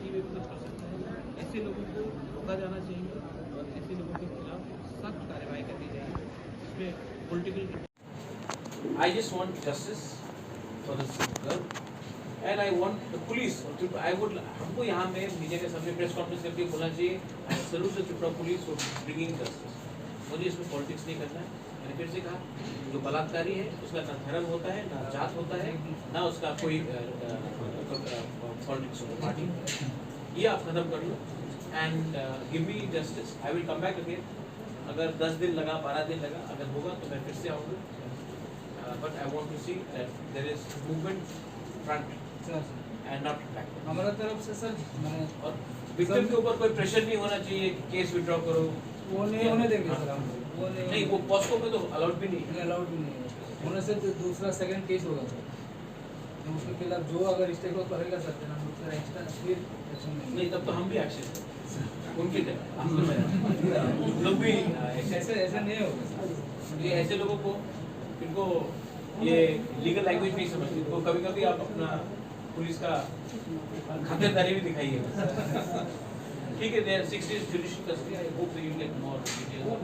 Party में भी कुछ कर सकता है। ऐसे लोगों को रोका जाना चाहिए और ऐसे लोगों के खिलाफ सख्त कार्रवाई करनी चाहिए। इसमें political I just want justice for this girl and I want the police. I would हमको यहाँ में मीडिया के सामने प्रेस कॉन्फ्रेंस करके बोलना चाहिए आई salute the Tripura police for bringing justice. मुझे इसमें पॉलिटिक्स नहीं करना है। मैंने फिर से कहा, जो बलात्कारी है उसका ना धर्म होता है, ना जात होता है, ना उसका कोई पॉलिटिक्स होता पार्टी। ये आप खत्म कर लो and give me justice. I will come back again. अगर 10 दिन लगा, 12 दिन लगा, अगर होगा तो मैं फिर से आऊँगा। But I want to see that there is movement front and not back. हमारा तरफ से सर और विक्टिम के ऊपर कोई प्रेशर नहीं होना चाहिए कि केस विड्रॉ करो। वो नहीं होने देंगे सर हम। वो नहीं, वो पॉस्को में तो अलाउड भी नहीं है। अलाउड भी नहीं है। होने से तो दूसरा सेकंड केस होगा सर। तो उसके खिलाफ जो अगर स्टेक हो करेगा सर तो हम उसका एक्स्ट्रा फिर एक्शन नहीं, तब तो हम भी एक्शन उनकी तरह हम लोग भी ऐसे नहीं होगा सर। ये ऐसे लोगों को, इनको ये लीगल लैंग्वेज नहीं समझते, तो कभी कभी आप अपना पुलिस का खातिरदारी भी दिखाइए। ठीक है, there 6 days judicial custody. I hope you get more details.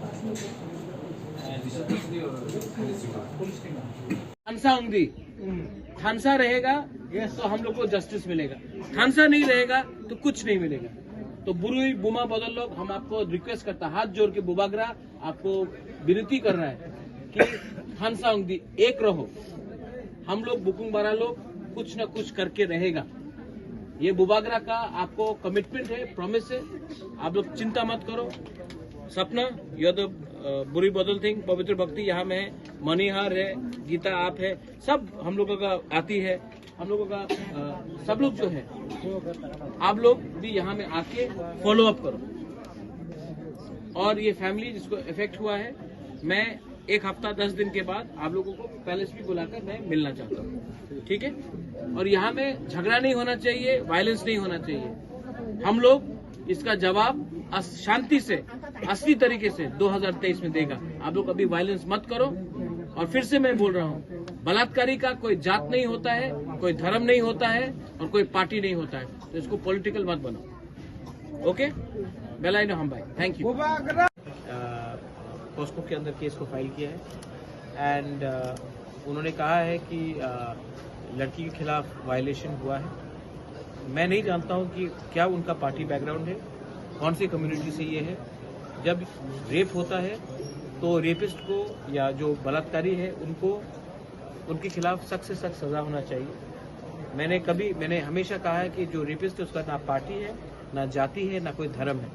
थानसा उंगदी, थानसा रहेगा तो हम लोग को जस्टिस मिलेगा, थानसा नहीं रहेगा तो कुछ नहीं मिलेगा। तो बुरी बुमा बदल लोग, हम आपको रिक्वेस्ट करता, हाथ जोड़ के बुबागरा आपको विनती कर रहा है कि थानसा उंगदी एक रहो। हम लोग बुकुंग बारा लोग कुछ न कुछ करके रहेगा। ये बुबागरा का आपको कमिटमेंट है, प्रॉमिस है। आप लोग चिंता मत करो। सपना, यह तो बुरी बदल थिंग, पवित्र भक्ति यहाँ में है, मणिहार है, गीता आप है, सब हम लोगों का आती है। हम लोगों का सब लोग जो है, आप लोग भी यहाँ में आके फॉलो अप करो। और ये फैमिली जिसको इफेक्ट हुआ है, मैं 1 हफ्ता 10 दिन के बाद आप लोगों को पैलेस भी बुलाकर मैं मिलना चाहता हूँ, ठीक है। और यहाँ में झगड़ा नहीं होना चाहिए, वायलेंस नहीं होना चाहिए। हम लोग इसका जवाब शांति से, असली तरीके से 2023 में देगा। आप लोग अभी वायलेंस मत करो। और फिर से मैं बोल रहा हूँ, बलात्कारी का कोई जात नहीं होता है, कोई धर्म नहीं होता है और कोई पार्टी नहीं होता है। तो इसको पॉलिटिकल मत बनाओ। ओके, बेलाई नो हम भाई, थैंक यू। पॉस्को के अंदर केस को फाइल किया है एंड उन्होंने कहा है कि लड़की के खिलाफ वायलेशन हुआ है। मैं नहीं जानता हूं कि क्या उनका पार्टी बैकग्राउंड है, कौन सी कम्युनिटी से ये है। जब रेप होता है तो रेपिस्ट को या जो बलात्कारी है उनको, उनके खिलाफ सख्त से सख्त सजा होना चाहिए। मैंने हमेशा कहा है कि जो रेपिस्ट है उसका ना पार्टी है, ना जाति है, ना कोई धर्म है।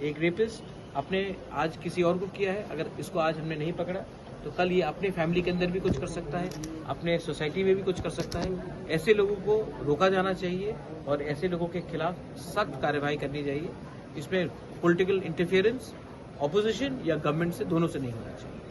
एक रेपिस्ट अपने आज किसी और को किया है, अगर इसको आज हमने नहीं पकड़ा तो कल ये अपने फैमिली के अंदर भी कुछ कर सकता है, अपने सोसाइटी में भी कुछ कर सकता है। ऐसे लोगों को रोका जाना चाहिए और ऐसे लोगों के खिलाफ सख्त कार्रवाई करनी चाहिए। इसमें पॉलिटिकल इंटरफेरेंस ऑपोजिशन या गवर्नमेंट से, दोनों से नहीं होना चाहिए।